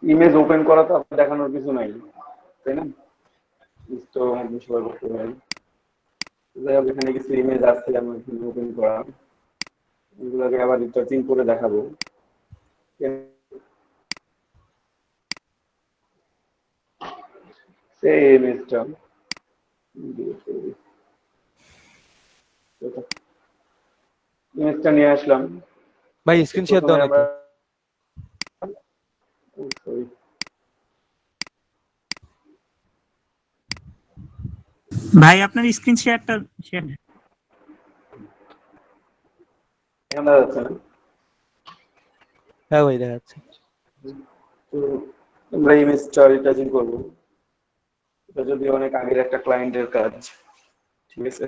Image open করা তো আপনার দেখানোর কিছু নাই, তাই না? তো সবাই করতে পারেন। যাই হোক, এখানে কিছু ইমেজ আছে আমার এখানে ওপেন করা, এগুলোকে আবার রিসার্চিং করে দেখাবো। সেই ইমেজটা ইমেজটা নিয়ে আসলাম। ভাই স্ক্রিন শেয়ার দাও প্রথমে নাই আমরা তো। সরি, ভাই আপনার স্ক্রিন শেয়ারটা শেয়ার দেন। এখন দেখা যাচ্ছে না? হ্যাঁ ভাই দেখা যাচ্ছে। তো আমরা ইমেজটা রিটাচিং করবো। এটা যদি অনেক আগের একটা ক্লায়েন্টের কাজ, ঠিক আছে?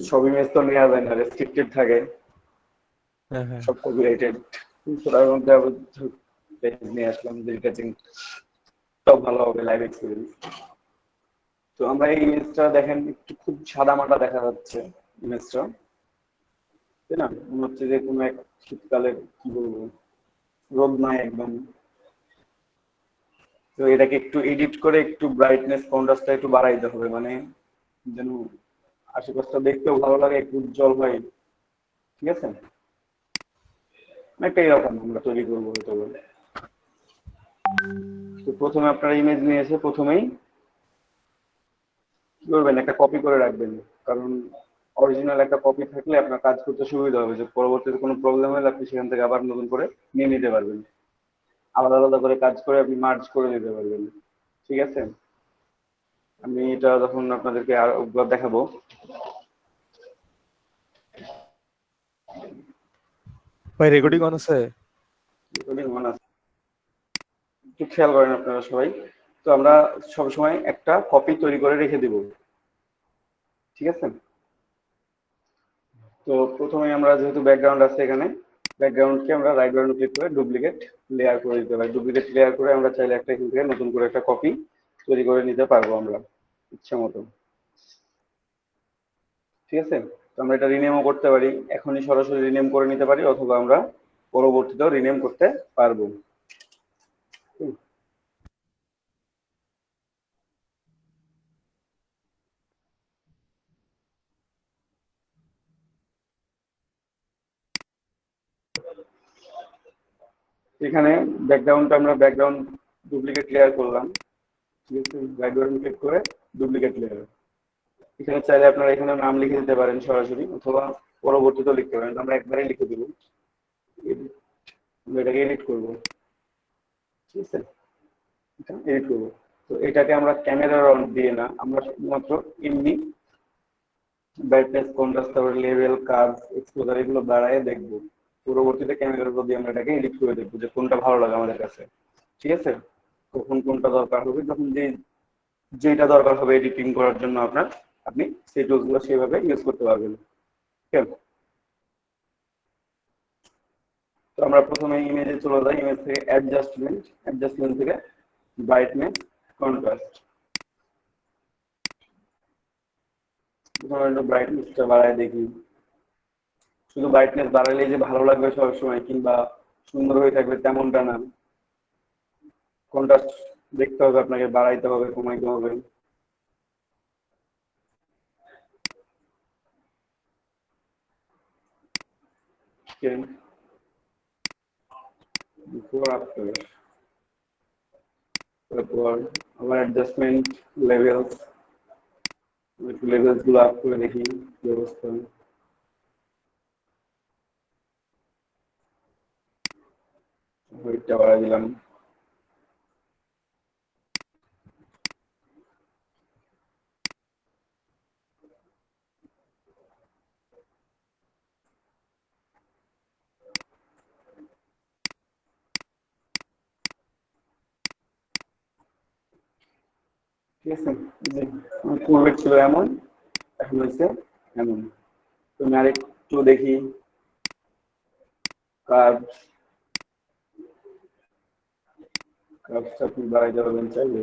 সব ইমেজ তো নেওয়া যায় না, রেস্ট্রিক্টেড থাকে, হ্যাঁ হ্যাঁ সব কপিরাইটেড। তার মধ্যে আবার পেজ নিয়ে আসলাম যে রিটাচিং সব ভালো হবে, লাইভ এক্সপিরিয়েন্স। তো আমরা এই ইমেজটা দেখেন, একটু খুব সাদা মাটা দেখা যাচ্ছে ইমেজটা, তাই না? মনে হচ্ছে যে কোনো এক শীতকালের, কি বলবো, রোদ নাই একদম। তো এটাকে একটু এডিট করে একটু ব্রাইটনেস কন্ট্রাস্টটা একটু বাড়াইতে হবে, মানে যেন আশেপাশটা দেখতেও ভালো লাগে, একটু উজ্জ্বল হয়, ঠিক আছে? একটা এরকম আমরা তৈরি করবো হয়তো। তো প্রথমে আপনারা ইমেজ নিয়ে এসে প্রথমেই কি করবেন, একটা কপি করে রাখবেন। কারণ অরিজিনাল একটা কপি থাকলে আপনার কাজ করতে সুবিধা হবে, যে পরবর্তীতে কোনো প্রবলেম হলে আপনি সেখান থেকে আবার নতুন করে নিয়ে নিতে পারবেন, আলাদা আলাদা করে কাজ করে আপনি মার্জ করে নিতে পারবেন, ঠিক আছে? আমি এটা যখন আপনাদেরকে আর একবার দেখাবো। ভাই রেকর্ডিং অন আছে? রেকর্ডিং অন আছে, একটু খেয়াল করেন আপনারা সবাই। তো আমরা সবসময় একটা কপি তৈরি করে রেখে দিব, ঠিক আছে? তো প্রথমে আমরা যেহেতু ব্যাকগ্রাউন্ড আছে এখানে, ব্যাকগ্রাউন্ডকে আমরা রাইট বাটন ক্লিক করে ডুপ্লিকেট লেয়ার করে দিতে পারি। ডুপ্লিকেট লেয়ার করে আমরা চাইলে একটা এখান থেকে নতুন করে একটা কপি তৈরি করে নিতে পারবো আমরা ইচ্ছা মতো, ঠিক আছে? তো আমরা এটা রিনেমও করতে পারি, এখনই সরাসরি রিনেম করে নিতে পারি, অথবা আমরা পরবর্তীতেও রিনেম করতে পারবো। এখানে ব্যাকগ্রাউন্ডটা আমরা ব্যাকগ্রাউন্ড ডুপ্লিকেট লেয়ার করলাম, ঠিক আছে? রাইট বাটন ক্লিক করে ডুপ্লিকেট লেয়ার, এখানে চাইলে আপনারা এখানে নাম লিখে দিতে পারেন সরাসরি, অথবা পরবর্তীতেও লিখতে পারেন। আমরা একবারে লিখে দিব, আমরা এটাকে এডিট করবো, ঠিক আছে? এটা এডিট করবো। তো এটাকে আমরা ক্যামেরার অন দিয়ে না, আমরা শুধুমাত্র এমনি ব্রাইটনেস কন্ট্রাস্ট তারপর লেভেল কার্ভ এক্সপোজার এগুলো বাড়ায় দেখবো। পরবর্তীতে ক্যামেরার উপর দিয়ে আমরা এটাকে এডিট করে দেখবো যে কোনটা ভালো লাগে আমাদের কাছে, ঠিক আছে? কখন কোনটা দরকার হবে, যখন যেটা দরকার হবে এডিটিং করার জন্য আপনার, আপনি সেই টুলসগুলো সেভাবে ইউজ করতে পারবেন, ঠিক আছে? তো আমরা প্রথমে ইমেজে চলে যাই, ইমেজ থেকে অ্যাডজাস্টমেন্ট, অ্যাডজাস্টমেন্ট থেকে ব্রাইটনেস কন্ট্রাস্ট। প্রথমে একটু ব্রাইটনেসটা বাড়ায় দেখি। শুধু ব্রাইটনেস বাড়ালেই যে ভালো লাগবে সবসময় কিংবা সুন্দর হয়ে থাকবে তেমনটা না, কন্ট্রাস্ট দেখতে হবে আপনাকে, বাড়াইতে হবে, কমাইতে হবে। বিফোর আফটার, তারপর আমার অ্যাডজাস্টমেন্ট লেভেলস, একটু লেভেলস গুলো আপ করে দেখি কি অবস্থা। ওইটা বাড়াই দিলাম। ঠিক আছে? যে পূর্বে ছিল এমন, এখন হয়েছে এমন। তো আমি আরেকটু দেখি কাজ, কাজটা আপনি বাড়াইতে পারবেন চাইলে,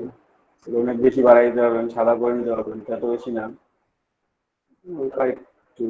সেটা অনেক বেশি বাড়াইতে পারবেন, সাদা করে নিতে পারবেন, এত বেশি না, হালকা একটু।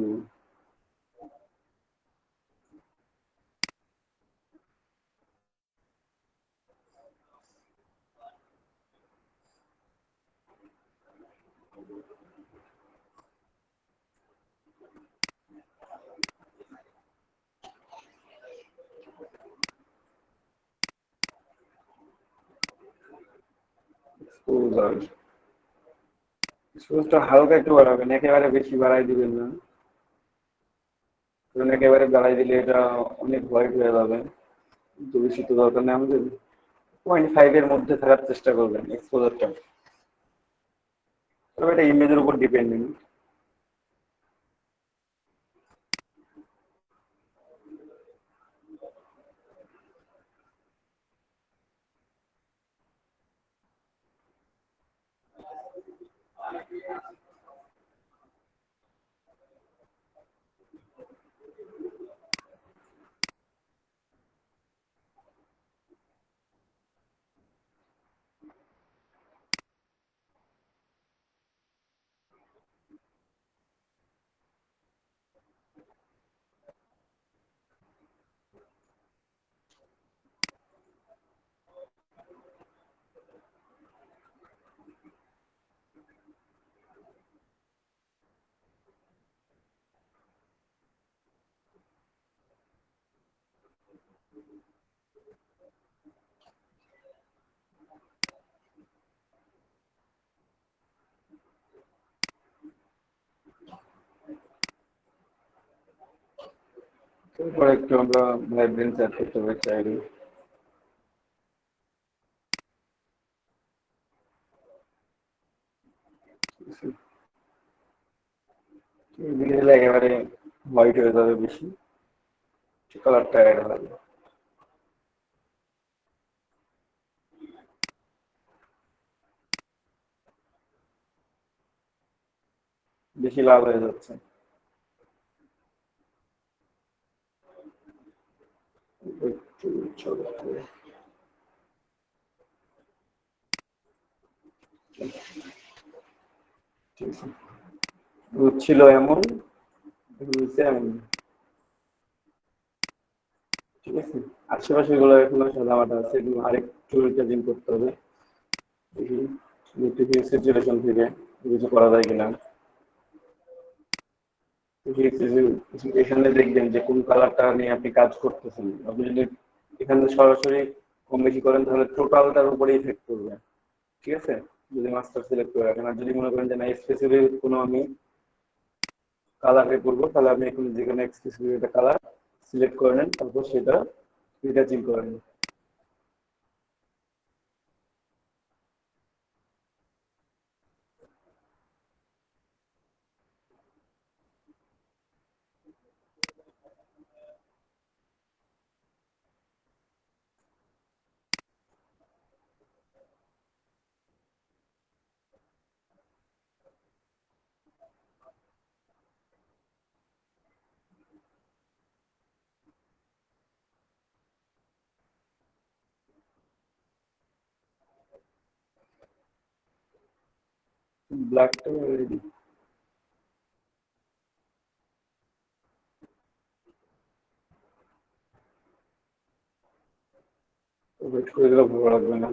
এক্সপোজারটা হালকা একটু বাড়াবেন, একেবারে বেশি বাড়াই দিবেন না, কারণ একেবারে বাড়াই দিলে এটা অনেক হোয়াইট হয়ে যাবে। তো বেশি তো দরকার নেই আমাদের, 0.5 এর মধ্যে থাকার চেষ্টা করবেন এক্সপোজারটা। তবে এটা ইমেজের উপর ডিপেন্ডেন্ট। তারপর একটু আমরা ভাইব্রেন্স অ্যাড করতে পারি চাইলে। দিলে একেবারে হোয়াইট হয়ে যাবে, বেশি কালারটা অ্যাড হবে, বেশি লাল হয়ে যাচ্ছে। একটু ছোট করে। ঠিক আছে, দুধ ছিল এমন, হয়েছে এমন। ঠিক আছে, আশেপাশে গুলো এখনো সাদা মাটা আছে, এগুলো আরেকটু রিচার্জিং করতে হবে। দেখি সিচুয়েশন থেকে কিছু করা যায় কিনা। এখানে দেখবেন যে কোন কালারটা নিয়ে আপনি কাজ করতেছেন। আপনি যদি এখানে সরাসরি কম বেশি করেন তাহলে টোটালটার উপরে ইফেক্ট করবে। ঠিক আছে, যদি মাস্টার সিলেক্ট করে রাখেন। আর যদি মনে করেন যে না, স্পেসিফিক কোনো আমি কালারে করবো, তাহলে আপনি এখন যেখানে স্পেসিফিক একটা কালার সিলেক্ট করে নেন, তারপর সেটা রিটাচিং করে নেন। ব্ল্যাকটা রেডি ওয়েট করে দিলে ভালো লাগবে না।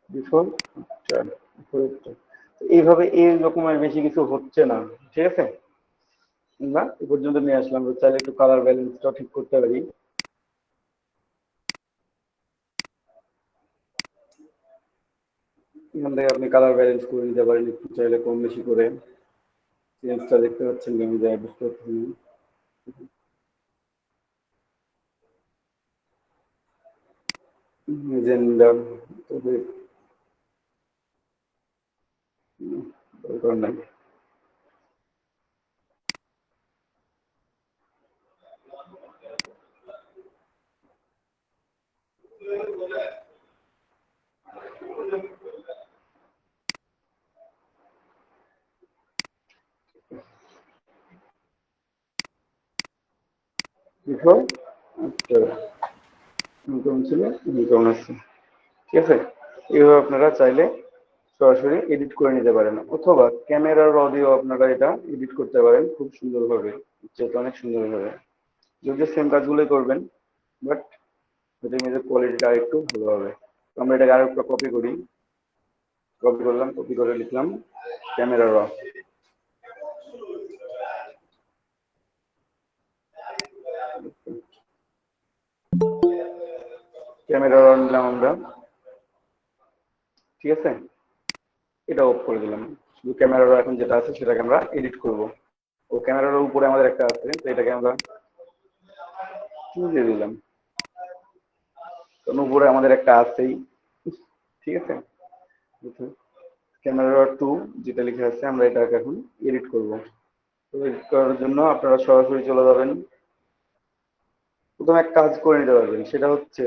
বিফোর এইভাবে এই রকমের বেশি কিছু হচ্ছে না। ঠিক আছে, আমরা এ পর্যন্ত নিয়ে আসলাম। চাইলে একটু কালার ব্যালেন্সটা ঠিক করতে পারি। এখান থেকে আপনি কালার ব্যালেন্স করে নিতে পারেন, একটু চাইলে কম বেশি করে। চেঞ্জটা দেখতে পাচ্ছেন কি আমি যাই বুঝতে পারছি না। জেন্ডার তবে দরকার নাই। বিফোর আফটার ইনকাম ছিল, ইনকাম আছে। ঠিক আছে, এইভাবে আপনারা চাইলে সরাসরি এডিট করে নিতে পারেন, অথবা ক্যামেরার অডিও আপনারা এটা এডিট করতে পারেন খুব সুন্দরভাবে, যেটা অনেক সুন্দরভাবে। যদিও সেম কাজগুলোই করবেন, বাট এটা ইমেজের কোয়ালিটিটা একটু ভালো হবে। আমরা এটাকে আরেকটা কপি করি। কপি করলাম, কপি করে লিখলাম ক্যামেরা র। ক্যামেরা অন দিলাম আমরা, ঠিক আছে, এটা অফ করে দিলাম। শুধু ক্যামেরার এখন যেটা আছে সেটাকে আমরা এডিট করব। ও ক্যামেরার উপরে আমাদের একটা আছে, তো এটাকে আমরা দিয়ে দিলাম, কারণ উপরে আমাদের একটা আছেই, ঠিক আছে। ক্যামেরা 2 যেটা লেখা আছে আমরা এটাকে এখন এডিট করব। তো এডিট করার জন্য আপনারা সরাসরি চলে যাবেন, প্রথমে এক কাজ করে নিতে পারবেন, সেটা হচ্ছে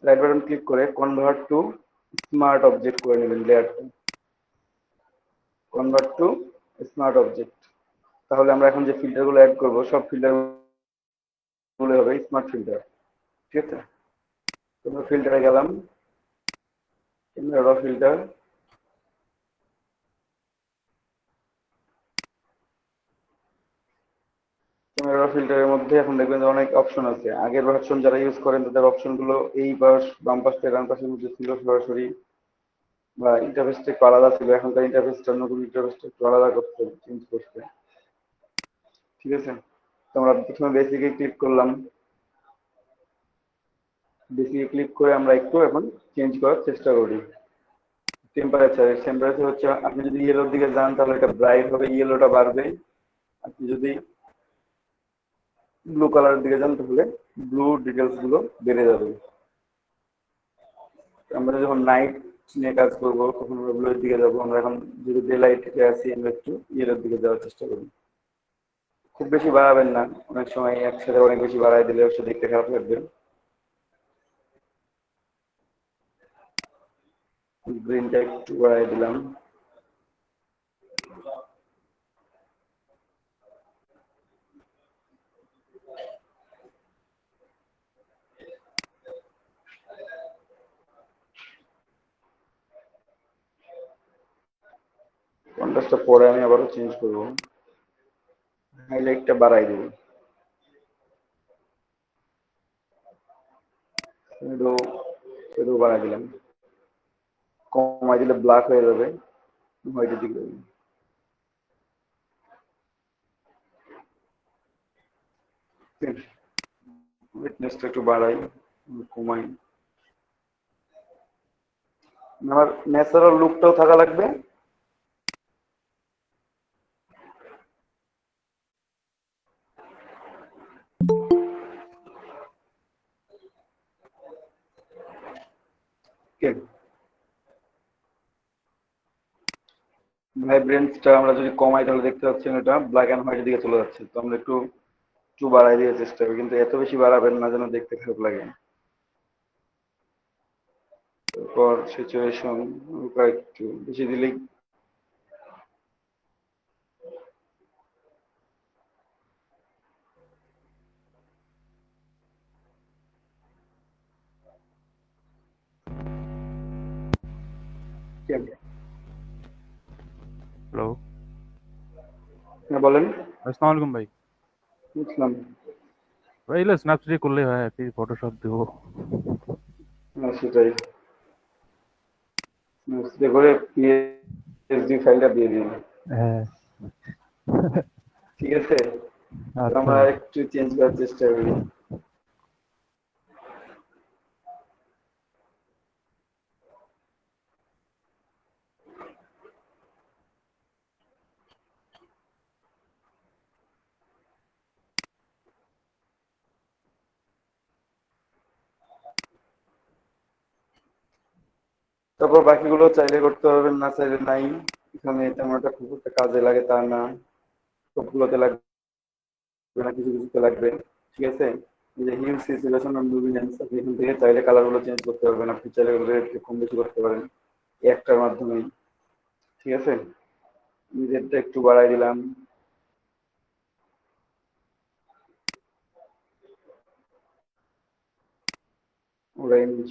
রাইট বাটন ক্লিক করে কনভার্ট টু স্মার্ট অবজেক্ট করে নেবেন লেয়ারটা, কনভার্ট টু স্মার্ট অবজেক্ট। তাহলে আমরা এখন যে ফিল্টারগুলো অ্যাড করব সব ফিল্টারগুলো হবে স্মার্ট ফিল্টার, ঠিক আছে। তো আমরা ফিল্টারে গেলাম, ক্যামেরা ফিল্টার, ক্যামেরা ফিল্টারের মধ্যে এখন দেখবেন যে অনেক অপশন আছে। আগের ভার্সন যারা ইউজ করেন তাদের অপশনগুলো এই পাশ বাম পাশ থেকে ডান পাশের মধ্যে ছিল সরাসরি, বা ইন্টারফেসটা একটু আলাদা ছিল। এখনকার ইন্টারফেসটা নতুন ইন্টারফেসটা একটু আলাদা করতে, চেঞ্জ করতে, ঠিক আছে। তো আমরা প্রথমে বেসিকে ক্লিক করলাম, বেসিকে ক্লিক করে আমরা একটু এখন চেঞ্জ করার চেষ্টা করি। টেম্পারেচার হচ্ছে আপনি যদি ইয়েলোর দিকে যান তাহলে এটা ব্রাইট হবে, ইয়েলোটা বাড়বে। আপনি যদি ব্লু কালারের দিকে যান তাহলে ব্লু ডিটেলস গুলো বেড়ে যাবে। আমরা যখন নাইট নিয়ে কাজ করবো তখন আমরা ব্লুর দিকে যাবো। আমরা এখন যদি ডে লাইটে আছি আমরা একটু ইয়েলোর দিকে যাওয়ার চেষ্টা করি। খুব বেশি বাড়াবেন না, অনেক সময় একসাথে অনেক বেশি বাড়াই দিলে ওর দেখতে খারাপ লাগবে। গ্রিনটা একটু বাড়াই দিলাম, কন্ট্রাস্টটা পরে আমি আবারও চেঞ্জ করবো, হাইলাইটটা বাড়াই দেবো, শ্যাডো বাড়াই দিলাম, কমাই দিলে ব্ল্যাক হয়ে যাবে, হোয়াইটের দিকে যাবে। উইটনেসটা একটু বাড়াই, কমাই, আমার ন্যাচারাল লুকটাও থাকা লাগবে। ভাইব্রেন্সটা আমরা যদি কমাই তাহলে দেখতে পাচ্ছেন এটা ব্ল্যাক এন্ড হোয়াইটের দিকে চলে যাচ্ছে। তো আমরা একটু একটু বাড়াই দিয়ে চেষ্টা করি, কিন্তু এত বেশি বাড়াবেন না যেন দেখতে খারাপ লাগে। তারপর সিচুয়েশন একটু বেশি দিলেই হ্যালো, হ্যাঁ বলেন। আসসালামু আলাইকুম ভাই। বুঝলাম। ভাই এগুলো স্ন্যাপচ্যাটে করলেই হয়, কি ফটোশপ দিব? হ্যাঁ সেটাই, সেটা করে পিএসডি ফাইলটা দিয়ে দিন, হ্যাঁ। ঠিক আছে। তো আচ্ছা আমরা ভাই। একটু চেঞ্জ করার চেষ্টা করি। তারপর বাকিগুলো চাইলে করতে পারবেন, না চাইলে নাই। এখানে তেমন একটা খুব একটা কাজে লাগে তা না, সবগুলোতে লাগবে না, কিছু কিছুতে লাগবে, ঠিক আছে। এই যে হিউজ সিচুয়েশন আর লুমিনেন্স, আপনি এখান থেকে চাইলে কালার গুলো চেঞ্জ করতে পারবেন, আপনি চাইলে ওগুলো একটু কম বেশি করতে পারেন এই একটার মাধ্যমেই, ঠিক আছে। নিজেরটা একটু বাড়াই দিলাম, অরেঞ্জ,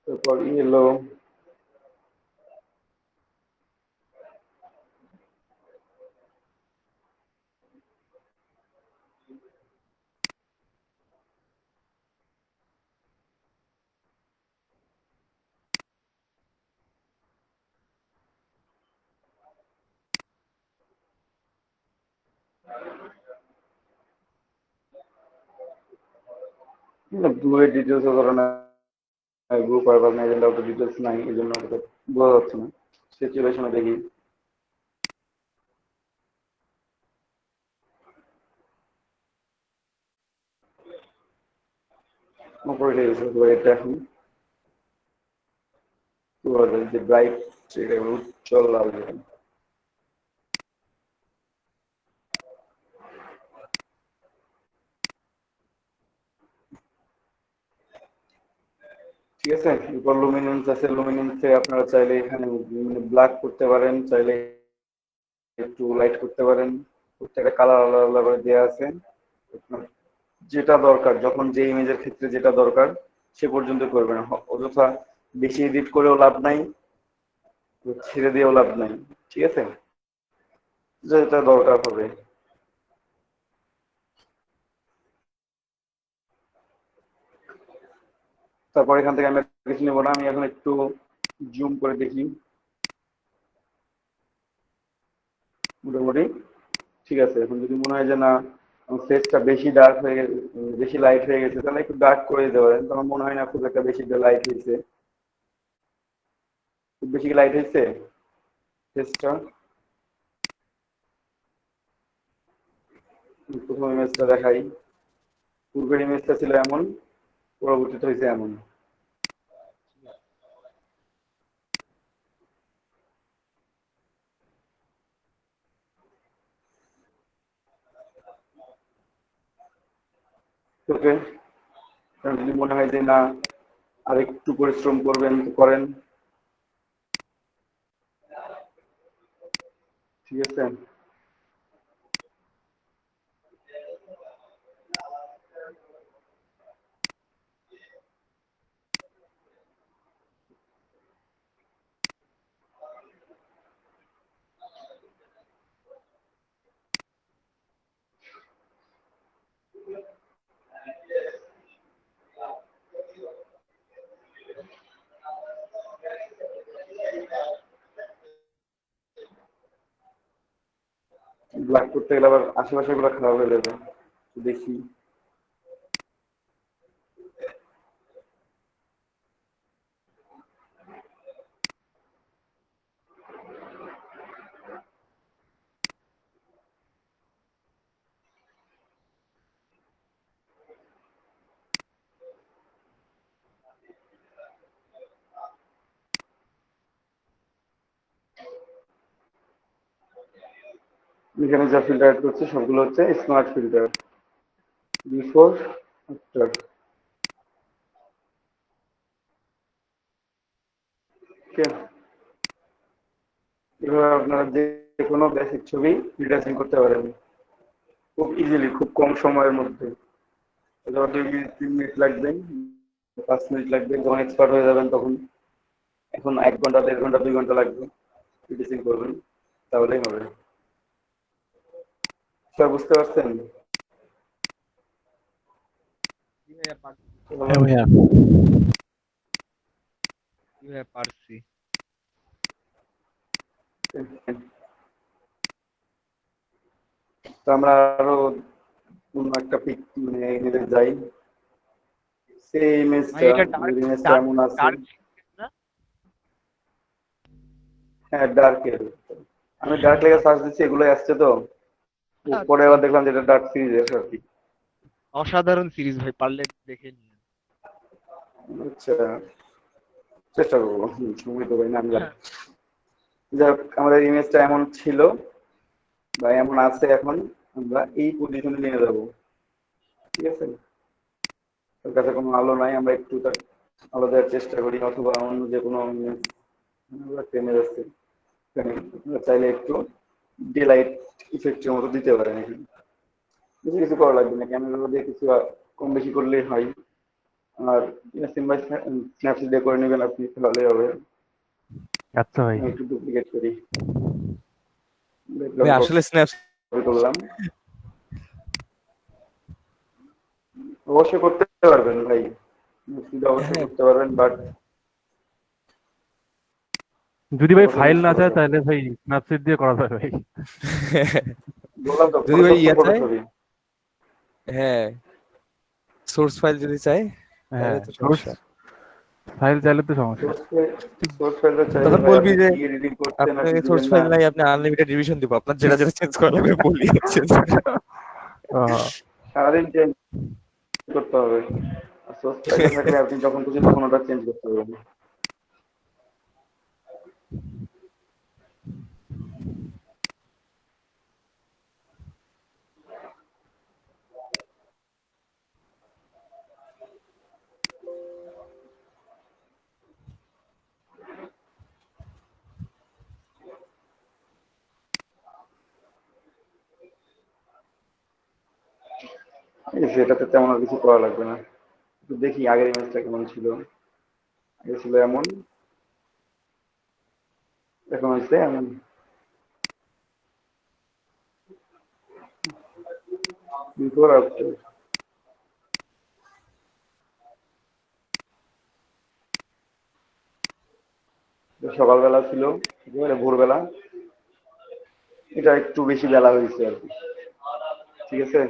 তারপর ইয়েলো, গ্রুপের ডিটেলস ধরনের গ্রুপ আর বা এজেন্ডা অত ডিটেলস নাই, এই জন্য অতটা বোঝা যাচ্ছে না। সিচুয়েশনে দেখি উপরে এটা এখন যে ব্রাইট উজ্জ্বল লাল যেটা। ঠিক আছে, উপর লুমিনেন্স আছে, লুমিনেন্সে আপনারা চাইলে এখানে মানে ব্ল্যাক করতে পারেন, চাইলে একটু লাইট করতে পারেন। প্রত্যেকটা কালার আলাদা আলাদা করে দেওয়া আছে। আপনার যেটা দরকার, যখন যে ইমেজের ক্ষেত্রে যেটা দরকার সে পর্যন্ত করবেন। অযথা বেশি এডিট করেও লাভ নাই, ছেড়ে দিয়েও লাভ নাই। ঠিক আছে, যেটা দরকার হবে। তারপর এখান থেকে আমি কিছু নেবো না, আমি এখন একটু জুম করে দেখি। মোটামুটি ঠিক আছে। এখন যদি মনে হয় যে না ফেসটা বেশি ডার্ক হয়ে গেছে, বেশি লাইট হয়ে গেছে, তাহলে একটু ডার্ক করে দিতে পারেন। তো আমার মনে হয় না খুব একটা বেশি লাইট হয়েছে। খুব বেশি লাইট হয়েছে ফেসটা? প্রথম ইমেজটা দেখাই। পূর্বের ইমেজটা ছিল এমন, পরবর্তীতে হয়েছে এমন। ওকে, যদি মনে হয় যে না আরেকটু পরিশ্রম করবেন তো করেন। ঠিক আছে, ব্ল্যাক করতে গেলে আবার আশেপাশে গুলো খারাপ হয়ে যাবে। দেখি এখানে যা ফিল্টার অ্যাড করছে সবগুলো হচ্ছে smart filter. Before after. Okay, এভাবে আপনারা যে কোনো বেসিক ছবি রিডাসিং করতে পারেন খুব ইজিলি, খুব কম সময়ের মধ্যে। হয়তো 2 মিনিট 3 মিনিট লাগবে, 5 মিনিট লাগবে। যখন এক্সপার্ট হয়ে যাবেন তখন এখন 1 ঘন্টা 1.5 ঘন্টা 2 ঘন্টা লাগবে রিডাসিং করবেন, তাহলেই হবে। স্যার বুঝতে পারছেন? হ্যাঁ ভাইয়া। পারছি। তো আমরা আরো অন্য একটা পিক মানে ইমেজে যাই। সেই ভাই ইমেজটা, এটা ডার্ক ইমেজটা ডার্ক এমন আছে। ডার্ক না? হ্যাঁ, ডার্কের। আমি ডার্ক লেগে সার্চ দিচ্ছি, এগুলোই আসছে। তো পরে আচ্ছা, আবার দেখলাম যেটা ডার্ক সিরিজ আছে আর কি। অসাধারণ সিরিজ ভাই, পারলে দেখে নিন। আচ্ছা, চেষ্টা করবো। সময় তো ভাই না, আমি জানি। যাই হোক, আমাদের ইমেজটা এমন ছিল বা এমন আছে, এখন আমরা এই পজিশনে নিয়ে যাব। ঠিক আছে, ওর কাছে কোনো আলো নাই, আমরা একটু তার আলো দেওয়ার চেষ্টা করি, অথবা অন্য যে কোনো ইমেজ টেনে যাচ্ছে। আপনারা চাইলে একটু ডে লাইট ইফেক্টের মতো দিতে পারেন এখানে। বেশি কিছু করা লাগবে না, ক্যামেরা দিয়ে কিছু কম বেশি করলেই হয়। আর সিম্বাই স্ন্যাপসিট দিয়ে করে নেবেন আপনি, তাহলে হবে। আচ্ছা ভাই। আমি একটু ডুপ্লিকেট করি, ভাই আসলে স্ন্যাপ কপি করলাম। অবশ্যই করতে পারবেন ভাই, অবশ্যই হ্যাঁ করতে পারবেন, বাট যদি ভাই কথা ফাইল বুঝতে না চায় হবে। তাহলে ভাই স্ন্যাপসিট দিয়ে করা যায় ভাই। বললাম তো, যদি ভাই ফটোশপ তো ইয়া চাই, ফটোশপই। হ্যাঁ সোর্স ফাইল যদি চাই হ্যাঁ, তাহলে তো সোর্স সমস্যা। ফাইল চাইলে তো সমস্যা। সোর্স ফাইলটা চাইলে তখন ভাই বলবি আপনি যে কি এডিটিং করছেন আপনার আপনি সোর্স দিবেন না। ফাইল নাই, আপনি আনলিমিটেড রিভিশন দিব, আপনার যেটা যেটা চেঞ্জ করা লাগবে বলি চেঞ্জ। ও, সারাদিন চেঞ্জ করতে হবে। আর সোর্স ফাইলটা থাকলে আপনি যখন খুশি তখন ওটা চেঞ্জ করতে পারবেন। ঠিক আছে, এটাতে তেমন আর কিছু করা লাগবে না। একটু দেখি আগের ইমেজটা কেমন ছিল। আগে ছিল এমন, এখন হয়েছে এমন। Before after. সকালবেলা ছিল, একেবারে ভোরবেলা। এটা একটু বেশি বেলা হয়েছে আর কি। ঠিক আছে।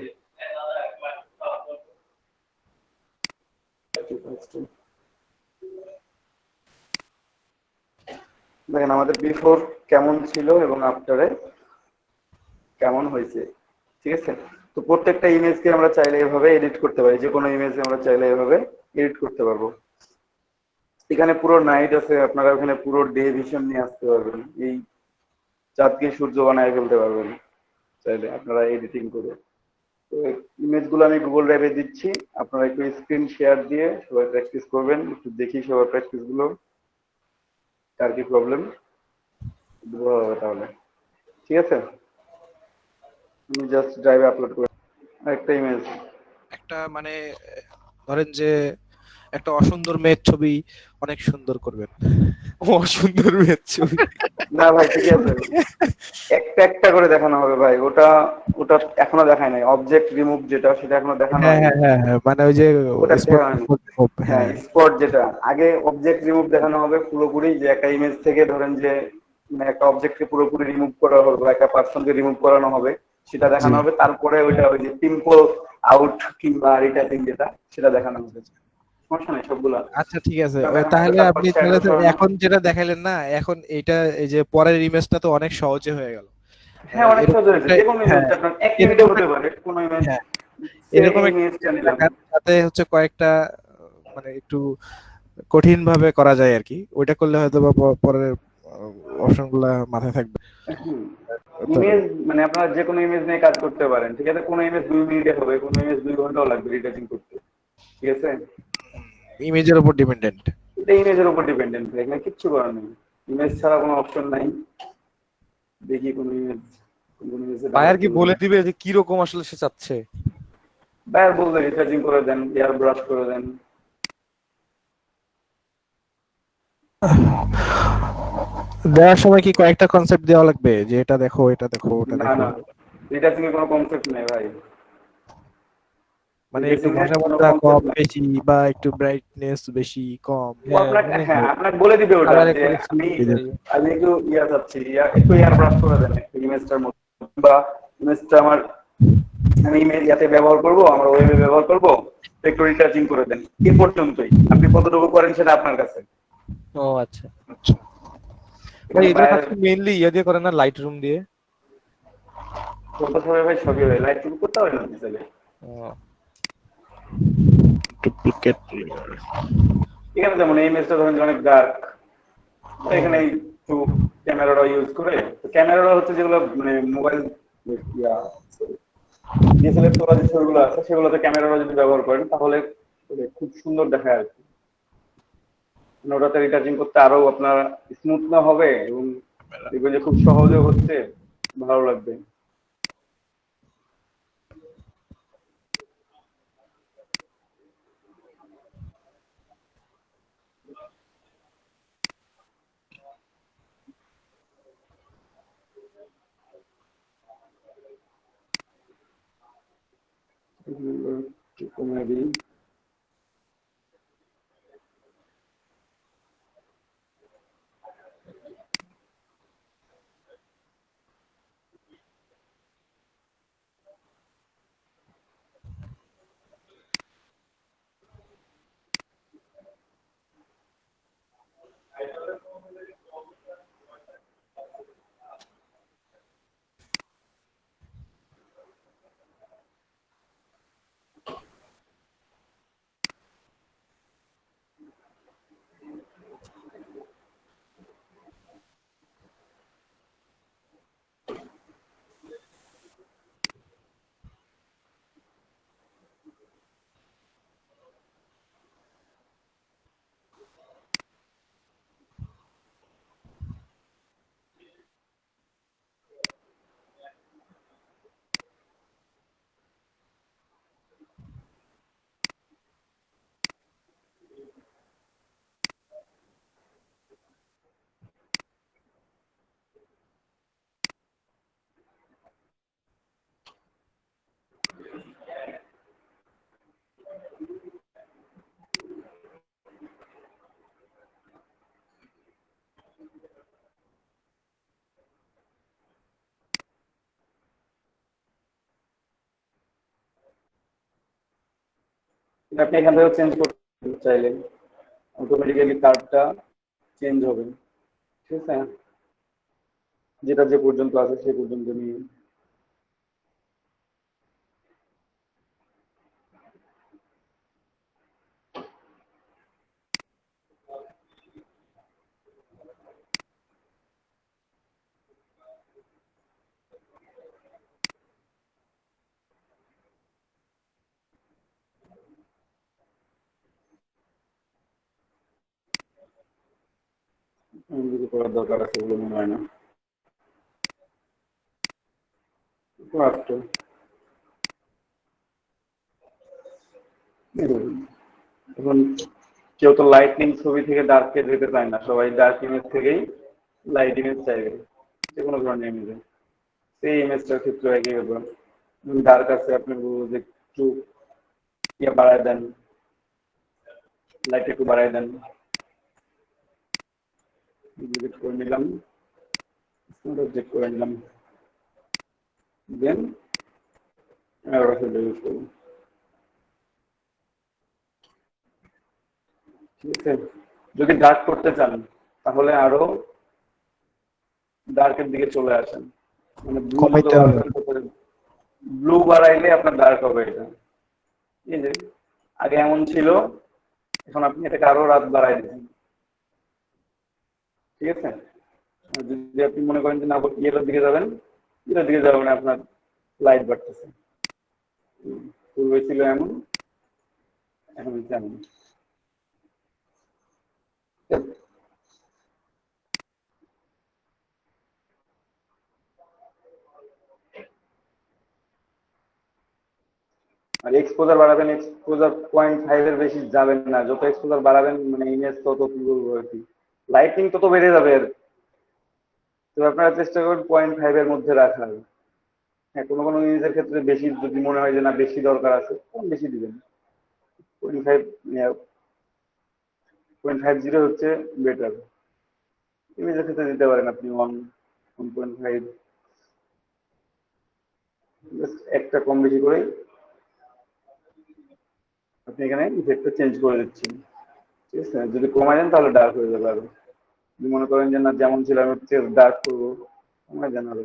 দেখেন আমাদের বিফোর কেমন ছিল এবং আফটারে কেমন হয়েছে। ঠিক আছে। তো প্রত্যেকটা ইমেজকে আমরা চাইলে এভাবে এডিট করতে পারি, যে কোনো ইমেজে আমরা চাইলে এভাবে এডিট করতে পারবো। এখানে পুরো নাইট আছে, আপনারা ওখানে পুরো ডে ভিশন নিয়ে আসতে পারবেন। এই চাঁদকে সূর্য বানায় ফেলতে পারবেন চাইলে আপনারা এডিটিং করে। তো ইমেজগুলো আমি গুগল ড্রাইভে দিচ্ছি, আপনারা একটু স্ক্রিন শেয়ার দিয়ে সবাই প্র্যাকটিস করবেন। একটু দেখি সবার প্র্যাকটিস গুলো, কার কি প্রবলেম হবে তাহলে। ঠিক আছে, আমি জাস্ট ড্রাইভে আপলোড করে একটা ইমেজ। একটা মানে ধরেন যে একটা অসুন্দর মেয়ের ছবি অনেক সুন্দর করবেন। অসুন্দর মেয়ের ছবি না ভাই ঠিক আছে, একটা একটা করে দেখানো হবে ভাই। ওটা ওটা এখনো দেখায় নাই। অবজেক্ট রিমুভ যেটা, সেটা এখনো দেখানো হ্যাঁ হয়নি। হ্যাঁ হ্যাঁ হ্যাঁ, মানে ওই যে ওটা স্পট। দেখানো হয়নি। হ্যাঁ, হ্যাঁ স্পট যেটা আগে অবজেক্ট রিমুভ দেখানো হবে পুরোপুরি, যে একটা ইমেজ থেকে ধরেন যে মানে একটা অবজেক্টকে পুরোপুরি রিমুভ করা হবে বা একটা পার্সনকে রিমুভ করানো হবে, সেটা জি। দেখানো হবে। তারপরে ওইটা ওই যে পিম্পল আউট কিংবা রিটাচিং যেটা, সেটা দেখানো হবে। সমস্যা নাই সবগুলা। আচ্ছা ঠিক আছে, ওটা দেখানো হবে, তাহলে তারপর আপনি তাহলে শ্যাডো তো সরানো। এখন যেটা দেখাইলেন না, এখন এইটা এই যে পরের ইমেজটা তো অনেক সহজে হয়ে গেল। হ্যাঁ, অনেক সহজ এরকম হয়েছে। একটা, যে কোনো ইমেজ হ্যাঁ আপনার এক মিনিটে এরকম হতে পারে, কোনো ইমেজ। হ্যাঁ সে এরকম এই একটা ইমেজটা image নিলাম। দেখান যাতে হচ্ছে কয়েকটা মানে একটু কঠিন ভাবে করা যায় আর কি, ওইটা করলে হয়তো বা পরের অপশন গুলা মাথায় থাকবে। তো ইমেজ মানে আপনারা যে কোনো ইমেজ নিয়ে কাজ করতে পারেন। ঠিক আছে, কোনো ইমেজ 2 মিনিটে হবে, কোনো ইমেজ 2 ঘন্টাও লাগবে রিটাচিং করতে। ঠিক আছে, ইমেজের উপর ডিপেন্ডেন্ট। এটা ইমেজের উপর ডিপেন্ডেন্ট, এখানে কিচ্ছু করার নেই। ইমেজ ছাড়া কোনো অপশন নাই। দেখি কোন ইমেজ, কোন ইমেজে বায়ার ডাউনলোড কি করলাম। বলে দিবে যে কি রকম আসলে সে চাচ্ছে? বায়ার বলতে রিচার্জিং করে দেন, এয়ার ব্রাশ করে দেন। দেওয়ার সময় কি কয়েকটা কনসেপ্ট দেওয়া লাগবে যে এটা দেখো এটা দেখো ওটা না দেখো? না, রিচার্জিং এর কোনো কনসেপ্ট নেই ভাই। মানে একটু রিচার্জিং এর ঘষা কোনো মাজা কম কনসেপ্ট নাই। বেশি বা একটু ব্রাইটনেস বেশি কম, ও হ্যাঁ আপনাকে, মানে হ্যাঁ আপনাকে বলে দিবে ওটা কালার যে একটু আমি এই যে আমি একটু ইয়া চাচ্ছি, একটু এয়ার ব্রাশ করে দেন একটু ইমেজটার মধ্যে, বা ইমেজটা আমার, আমি ইমেজ ইয়াতে ব্যবহার করব, আমার ওয়েবে ব্যবহার করব, তো একটু রিচার্জিং করে দেন। এই পর্যন্তই। আপনি কতটুকু করেন সেটা আপনার কাছে। ও আচ্ছা আচ্ছা। ভাই এখানে এগুলো বাইরে কাজ মেইনলি ইয়ে দিয়ে করে না, লাইট রুম দিয়ে? ফটো সবাই ভাই সবই হয়, লাইট শুরু করতে হয় না চাইলে। ডুপ্লিকেট। এখানে যেমন এই ইমেজটা ধরেন যে অনেক ডার্ক, এখানে একটু ক্যামেরাটা ইউজ করে, ক্যামেরাটা হচ্ছে যেগুলো মানে মোবাইল ইয়া ডিএসএলআর তোলা যে ছবিগুলো আছে সেগুলোতে ক্যামেরাটা যদি ব্যবহার করেন তাহলে খুব সুন্দর দেখায় আর কি। মানে ওটাতে রিটাচিং করতে আরো আপনার স্মুথ না হবে এবং দেখবেন যে খুব সহজে হচ্ছে, ভালো লাগবে। এগুলো একটু কমিয়ে দিই। আপনি এখান থেকে চেঞ্জ করতে চাইলেন অটোমেটিক্যালি কার্ভটা চেঞ্জ হবে, ঠিক আছে, যেটা যে পর্যন্ত আছে সে পর্যন্ত নিয়ে। যদি করার দরকার আছে বলে মনে হয় না। একটু এখন কেউ তো লাইটনিং ছবি থেকে ডার্কে যেতে চায় না, সবাই ডার্ক ইমেজ থেকেই লাইট ইমেজ চাইবে, যে কোনো ধরনের ইমেজে। সেই ইমেজটার ক্ষেত্রে একই ব্যাপার, ডার্ক আছে আপনি বলবো যে একটু ইয়ে বাড়ায় দেন, লাইট একটু বাড়ায় দেন, ডিলিট করে নিলাম, চেক করে নিলাম, দেন ইউজ করবো, ঠিক আছে। যদি ডার্ক করতে চান তাহলে আরো ডার্কের দিকে চলে আসেন, মানে ব্লু মতো কমাইতে হবে। ব্লু বাড়াইলে আপনার ডার্ক হবে এটা। এই যে আগে এমন ছিল, এখন আপনি এটাকে আরো রাত বাড়াই দিচ্ছেন, ঠিক আছে। আর যদি আপনি মনে করেন যে না ইয়েলোর দিকে যাবেন, ইয়েলোর দিকে যাবেন, আপনার লাইট বাড়তেছে। পূর্বে ছিল এমন, এখন হচ্ছে এমন। আর এক্সপোজার বাড়াবেন, এক্সপোজার 0.5 এর বেশি যাবেন না, যত এক্সপোজার বাড়াবেন মানে ইমেজ তত কি বলবো আর কি, লাইটিং তত বেড়ে যাবে আর কি। তো আপনারা চেষ্টা করবেন 0.5 এর মধ্যে রাখার। হ্যাঁ, কোনো কোনো ইমেজের ক্ষেত্রে বেশি যদি মনে হয় যে না বেশি দরকার আছে, তখন বেশি দিবেন। 0.5 0.50 হচ্ছে বেটার। ইমেজের ক্ষেত্রে দিতে পারেন আপনি 1.5, একটা কম বেশি করে আপনি এখানে ইফেক্টটা চেঞ্জ করে দিচ্ছেন, ঠিক আছে। যদি কমায় দেন তাহলে ডার্ক হয়ে যাবে আরো। যদি মনে করেন যে না যেমন ছিল আমি ডার্ক করবো, কমায় দেন আরো,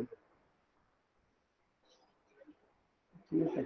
ঠিক আছে।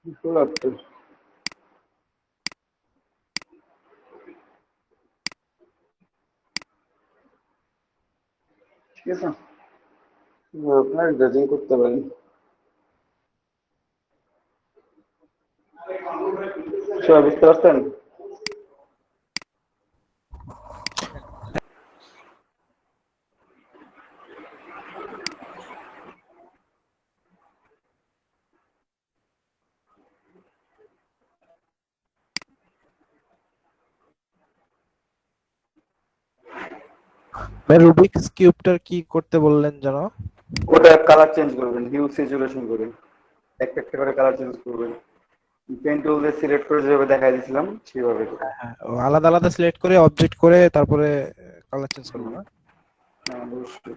শুভরাত্রি। ঠিক আছে, আপনার ড্রেজিং করতে পারেন। সবাই বুঝতে পারছেন? ভাই রুবিক্স কিউবটার কি করতে বললেন জানো? ওটা কালার চেঞ্জ করবেন, হিউ সিচুয়েশন করে একটা একটা করে কালার চেঞ্জ করবেন। পেন টুল দিয়ে সিলেক্ট করে যেভাবে দেখাই দিয়েছিলাম সেভাবে করবেন। হ্যাঁ, ও আলাদা আলাদা সিলেক্ট করে অবজেক্ট করে তারপরে কালার চেঞ্জ করবো না? হ্যাঁ, অবশ্যই।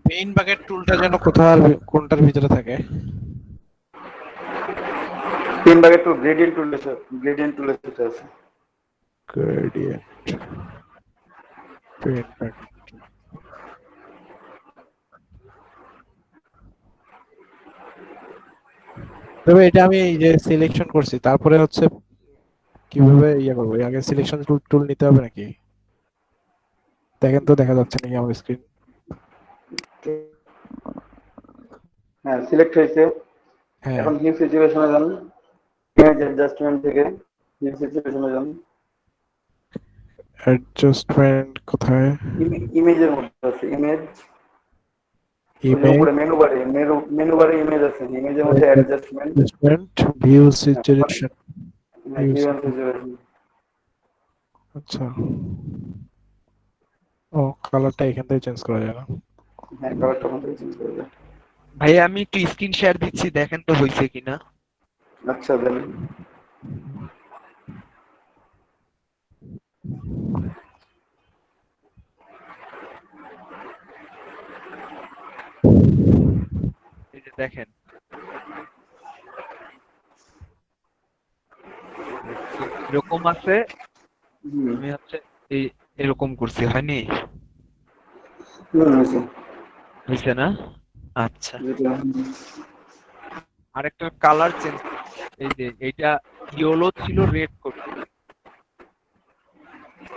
পেইন বাকেট টুলটা যেন কোনটার ভিতরে থাকে? পেন বাকেট টুল গ্রেডিয়েন্ট টুলের সাথে আছে। Gradient pain bucket. তবে এটা আমি এই যে সিলেকশন করছি তারপরে হচ্ছে কিভাবে ইয়ে করবো? আগে সিলেকশন টুল নিতে হবে নাকি? দেখেন তো দেখা যাচ্ছে নাকি আমার স্ক্রিন? হ্যাঁ, সিলেক্ট হয়েছে। হ্যাঁ, এখন হিউ সিচুয়েশনে যান, ইমেজ অ্যাডজাস্টমেন্ট থেকে হিউ সিচুয়েশনে যান। অ্যাডজাস্টমেন্ট কোথায়? ইমেজের মধ্যে আছে ইমেজ, ইমেজ, উপরে মেনু বারে ইমেজ আছে, ইমেজের মধ্যে অ্যাডজাস্টমেন্ট। অ্যাডজাস্টমেন্ট, ভিউ হ্যাঁ, সিচুয়েশন। হ্যাঁ, হিউ অ্যান্ড সিচুয়েশন। আচ্ছা, ও কালারটা এখান থেকে চেঞ্জ করা যায় না? হ্যাঁ, কালারটা মধ্যে চেঞ্জ করে দেয়। ভাই আমি একটু স্ক্রিন শেয়ার দিচ্ছি, দেখেন তো হয়েছে কিনা। আচ্ছা, দেন। এই যে দেখেন, এরকম আছে। হুম, আমি হচ্ছে এই এরকম করছি, হয়নি? হয়েছে। হয়েছে না? আচ্ছা, যেটা আরেকটা কালার চেঞ্জ। এই যে এইটা ইয়েলো ছিল, রেড করছি।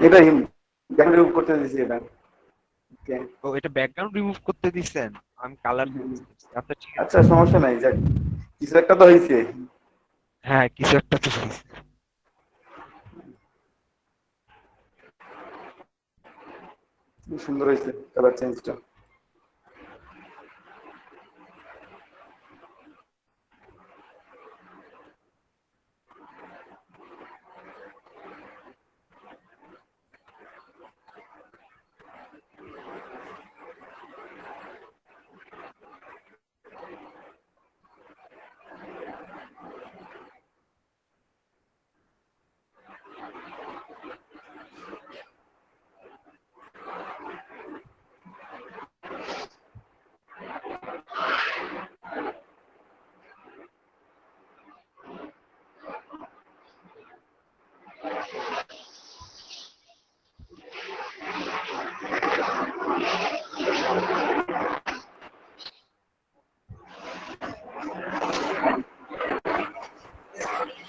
এটা দেখেন রিমুভ করতে দিছি এটা। ওকে। ও, এটা ব্যাকগ্রাউন্ড রিমুভ করতে দিছেন? আমি কালার চেঞ্জ করছি। আচ্ছা ঠিক আছে। আচ্ছা, সমস্যা নাই, যাক কিছু একটা তো হয়েছে। হ্যাঁ, কিছু একটা তো হয়েছে। সুন্দর হয়েছে কালার চেঞ্জটা।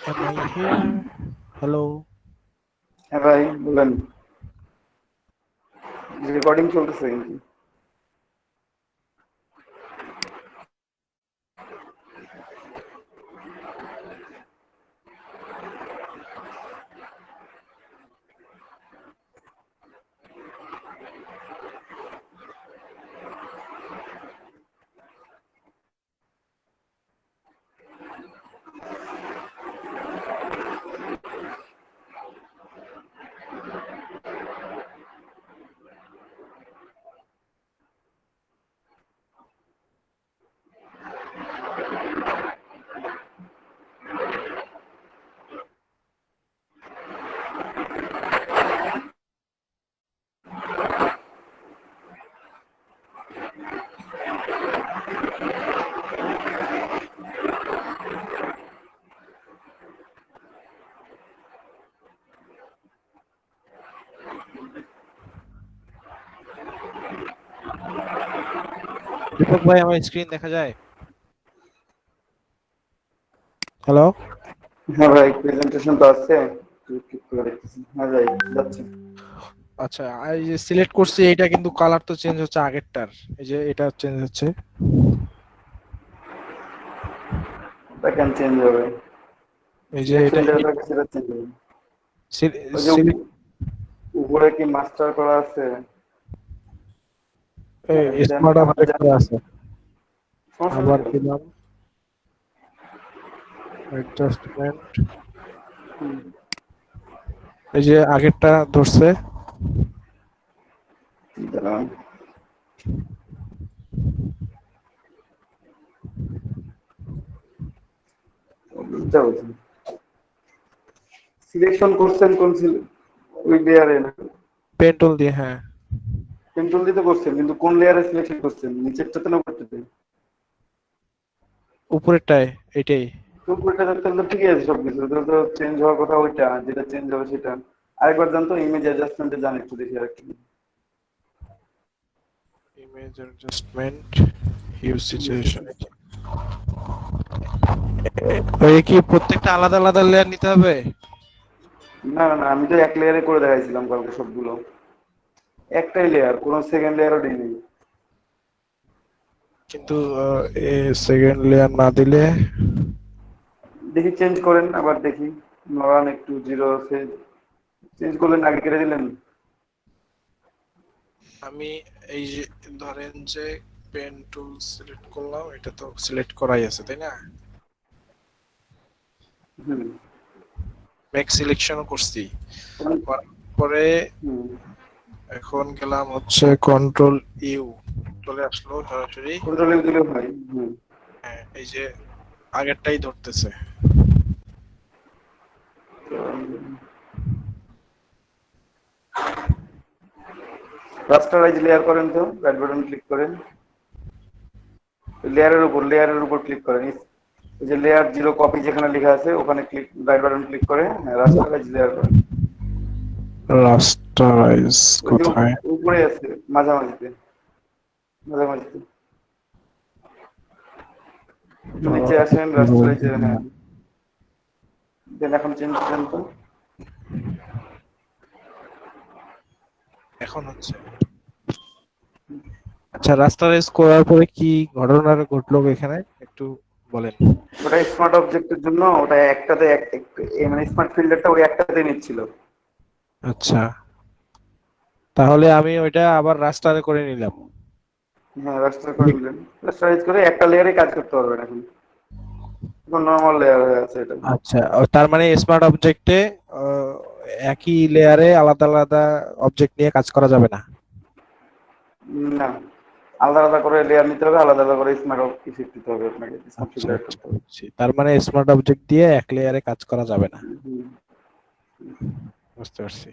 Am I here? Hello. হ্যাঁ ভাই বলেন, রেকর্ডিং চলতেছে কিন্তু। দীপক ভাই আমার স্ক্রিন দেখা যায়? হ্যালো। হ্যাঁ ভাই, প্রেজেন্টেশন তো আছে, ক্লিক করে দেখতেছি। হ্যাঁ ভাই, যাচ্ছে। আচ্ছা, আর এই যে সিলেক্ট করছি এটা কিন্তু কালার তো চেঞ্জ হচ্ছে আগেরটার, এই যে এটা চেঞ্জ হচ্ছে। ওটা কেন চেঞ্জ হবে? এই যে সিলেকশন এটা যেটা থাকে সেটা চেঞ্জ হবে। ওই যে সিলেক্ট উপরে কি মাস্টার করা আছে? দেন স্মার্ট আবার অবজেক্ট যান, করা আছে। সমস্যা নেই আবার তো। দিলাম অ্যাডজাস্টমেন্ট, হুম, এই যে আগেরটা ধরছে। দাঁড়ান। সিলেকশন করছেন কোন ওই লেয়ারে না? পেন টুল দিয়ে, হ্যাঁ। পেন্টুল দিতে করছেন, কিন্তু কোন লেয়ারে সিলেকশন করছেন? নিচেরটাতে না উপরেরটাতে? উপরেরটায় এটাই। তো উপরেরটা তাহলে তো ঠিকই আছে সবকিছু, তো তো চেঞ্জ হওয়ার কথা ওইটা, যেটা চেঞ্জ হবে সেটা। আরেকবার জান তো, ইমেজ অ্যাডজাস্টমেন্টে জান, একটু দেখি আর কি। Image adjustment, huge situation. ওই কি প্রত্যেকটা আলাদা আলাদা লেয়ার নিতে হবে? না না না, আমি তো এক লেয়ারে করে দেখাইছিলাম কালকে সবগুলো। একটাই লেয়ার, কোনো সেকেন্ড লেয়ারও দিইনি। কিন্তু সেকেন্ড লেয়ার না দিলে দেখি চেঞ্জ করেন, আবার দেখি। নড়ান একটু, জিরো সে চেঞ্জ করলেন, আগে কেটে দিলেন। আমি এই যে ধরেন যে পেন টুল সিলেক্ট করলাম, এটা তো সিলেক্ট করাই আছে তাই না? হুম মেক সিলেকশনও করছি, করার পরে হুম, এখন গেলাম হচ্ছে কন্ট্রোল ইউ, চলে আসলো সরাসরি। কন্ট্রোল ইউ দিলেও হয়। হুম, হ্যাঁ, এই যে আগেরটাই ধরতেছে। রাস্টারাইজ লেয়ার করেন তো, রাইট বাটন ক্লিক করেন, লেয়ারের উপর ক্লিক করেন। এই যে লেয়ার জিরো কপি যেখানে লেখা আছে ওখানে ক্লিক, রাইট বাটন ক্লিক করে রাস্টারাইজ লেয়ার করেন। রাস্টারাইজ ওই যে কোথায়? উপরে আছে, মাঝামাঝিতে, মাঝামাঝিতে একটু নিচে আসেন, রাস্টারাইজ। হ্যাঁ, দেন এখন চেঞ্জ করেন তো। এখন হচ্ছে। আচ্ছা, রাস্টারাইজ করার পরে কি ঘটনা ঘটলো এখানে একটু বলেন। ওটা স্মার্ট অবজেক্টের জন্য, ওটা একটাতে মানে স্মার্ট ফিল্টারটা ওই একটাতে নিচ্ছিল। আচ্ছা, তাহলে আমি ওইটা আবার রাস্টারে করে নিলাম। হ্যাঁ, রাস্টার করে নিলেন, রাস্টারাইজ করে একটা লেয়ারে কাজ করতে পারবেন এখন। এখন নর্মাল লেয়ার হয়ে আছে এটা। আচ্ছা, তার মানে স্মার্ট অবজেক্টে একই লেয়ারে আলাদা আলাদা অবজেক্ট নিয়ে কাজ করা যাবে না। না, আলাদা আলাদা করে লেয়ার নিতে হবে, আলাদা আলাদা করে স্মার্ট ইফেক্ট দিতে হবে আপনাকে, স্মার্ট আচ্ছা ফিল্টার আচ্ছা, করতে হবে। বুঝছি। তার মানে স্মার্ট অবজেক্ট দিয়ে এক লেয়ারে কাজ করা যাবে না। হুম, বুঝতে পারছি।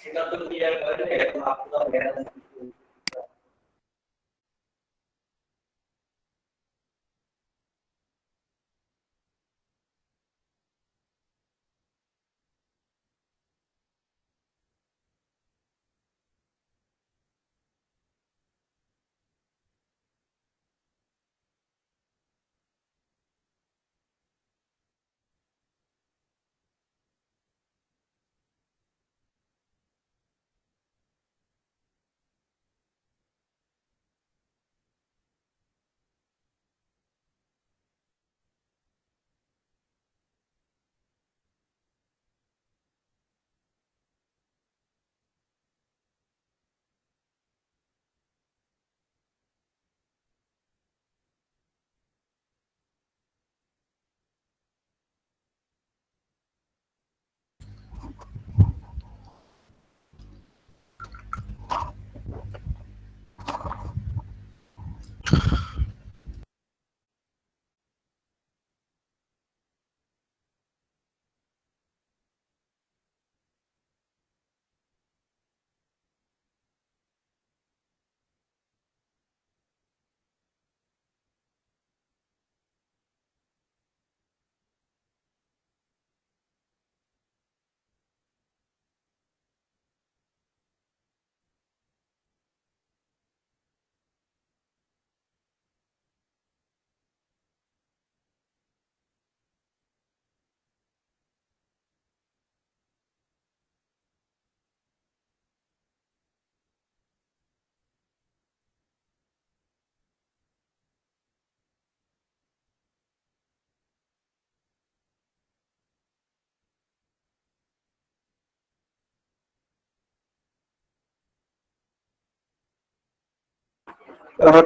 সেটা তো ক্লিয়ার করে এখন আপনারা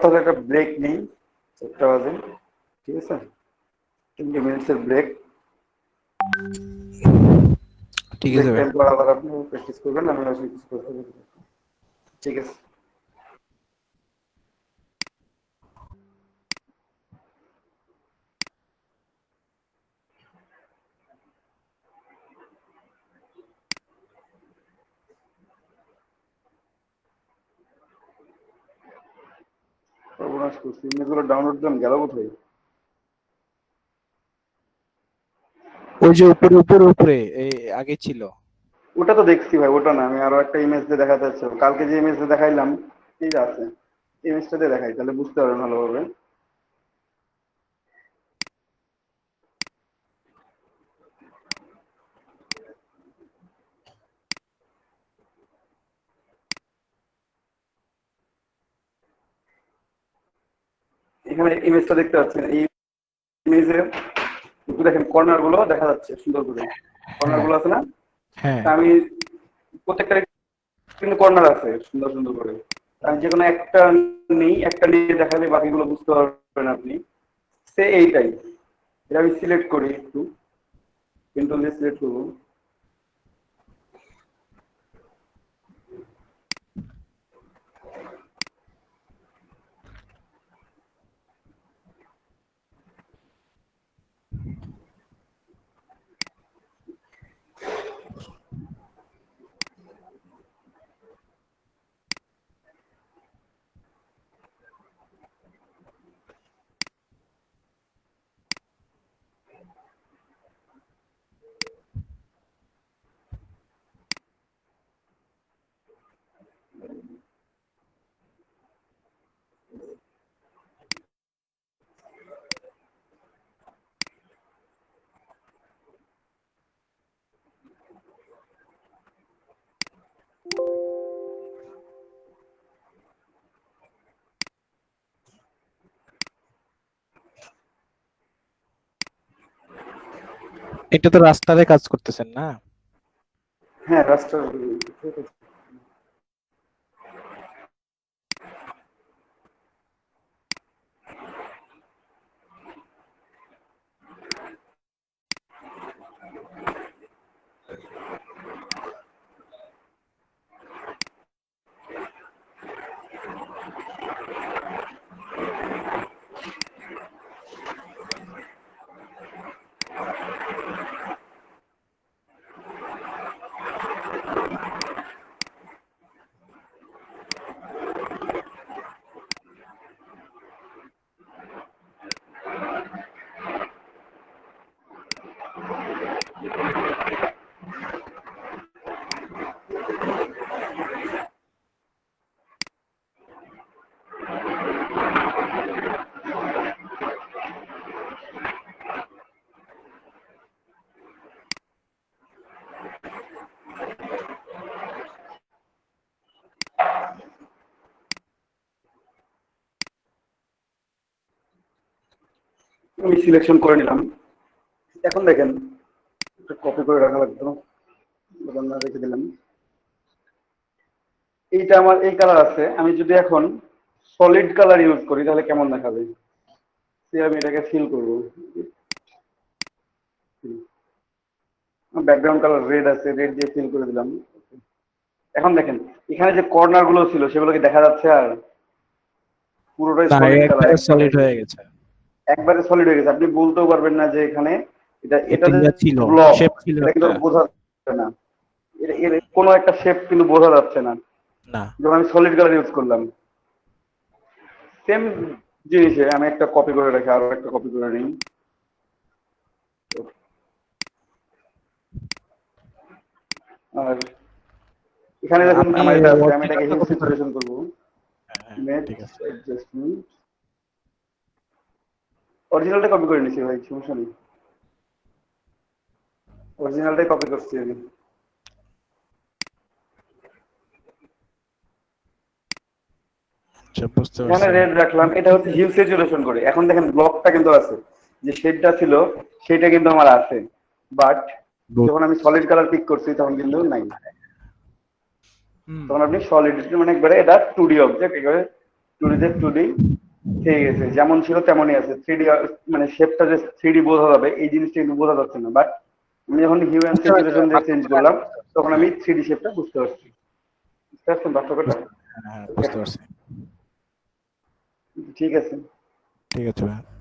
তাহলে একটা ব্রেক নেই, 4টা বাজে, ঠিক আছে? 20 মিনিটের ব্রেক। ঠিক আছে ব্রেক ভাই। টাইম পর আবার আপনি প্র্যাকটিস করবেন, আমি প্র্যাকটিস করতে হবে। ঠিক আছে। সর্বনাশ করছি, ইমেজগুলো ডাউনলোড দেন গেল কোথায়? ওই যে উপরে উপরে উপরে এই আগে ছিল। ওটা তো দেখছি ভাই, ওটা না, আমি আরো একটা ইমেজ দিয়ে দেখাতে চাচ্ছি। কালকে যে ইমেজ দিয়ে দেখাইলাম, ঠিক আছে, ইমেজটা দিয়ে দেখাই, তাহলে বুঝতে পারবেন ভালোভাবে। এখানে ইমেজটা দেখতে পাচ্ছেন, এই ইমেজে দেখেন কর্নার গুলো দেখা যাচ্ছে সুন্দর করে, কর্নার হ্যাঁ গুলো আছে না? হ্যাঁ। তা আমি প্রত্যেকটা কিন্তু কর্নার আছে সুন্দর সুন্দর করে, আমি যে কোনো একটা নেই, একটা নিয়ে দেখালে বাকিগুলো বুঝতে পারবেন আপনি। সে এইটাই, এটা আমি সিলেক্ট করি, একটু কন্ট্রোল দিয়ে সিলেক্ট করবো। এটা তো রাস্তারে কাজ করতেছেন না? হ্যাঁ, রাস্টার। আমি সিলেকশন করে নিলাম। এখন দেখেন কপি করে রাখা লাগতো, না রেখে দিলাম। এইটা আমার এই কালার আছে, আমি যদি এখন সলিড কালার ইউজ করি তাহলে কেমন দেখাবে? আমি এটাকে ফিল করব। ব্যাকগ্রাউন্ড কালার রেড আছে, রেড দিয়ে ফিল করে দিলাম। এখন দেখেন এখানে যে কর্নার গুলো ছিল সেগুলো কি দেখা যাচ্ছে? আর পুরোটাই না, সলিড কালার, একবারে সলিড হয়ে গেছে। একবারে সলিড হয়ে গেছে। আপনি বলতেও পারবেন না যে এখানে এটা যে ছিল ব্লক, শেপ ছিল এটা কিন্তু একটা। বোঝা যাচ্ছে না, এর কোনো একটা শেপ কিন্তু বোঝা যাচ্ছে না না, যখন আমি সলিড কালার ইউজ করলাম। সেম জিনিসে আমি একটা কপি করে রাখি, আরো একটা কপি করে নিই। আর এখানে দেখুন আপনি আমার এটা আছে, আমি original এটাকে টা হিল copy করে- সিচুয়েশন করব। হ্যাঁ, নেট ঠিক আছে। অ্যাডজাস্টমেন্ট অরিজিনালটা কপি করে নিছি ভাই, সমস্যা নেই। অরিজিনালটাই কপি করছি আমি। আচ্ছা, বুঝতে এখানে পারছি। রেড রাখলাম, এটা হচ্ছে হিউ স্যাচুরেশন করে। এখন দেখেন ব্লকটা কিন্তু আছে, যে শেডটা ছিল সেটা কিন্তু আমার আছে, বাট যখন আমি সলিড কালার পিক করছি তখন কিন্তু নাই। তখন আপনি সলিড মানে একবারে এটা 2D অবজেক্ট, একেবারে 2D তে 2D থেকে গেছে, যেমন ছিল তেমনই আছে। 3D মানে শেপটা যে 3D বোঝা যাবে এই জিনিসটা কিন্তু বোঝা যাচ্ছে না, বাট আমি যখন হিউ অ্যান্ড স্যাচুরেশন দিয়ে চেঞ্জ করলাম তখন আমি 3D শেপটা বুঝতে পারছি। বুঝতে পারছেন পার্থক্যটা? হ্যাঁ, বুঝতে পারছি। ঠিক আছে। ঠিক আছে ভাই।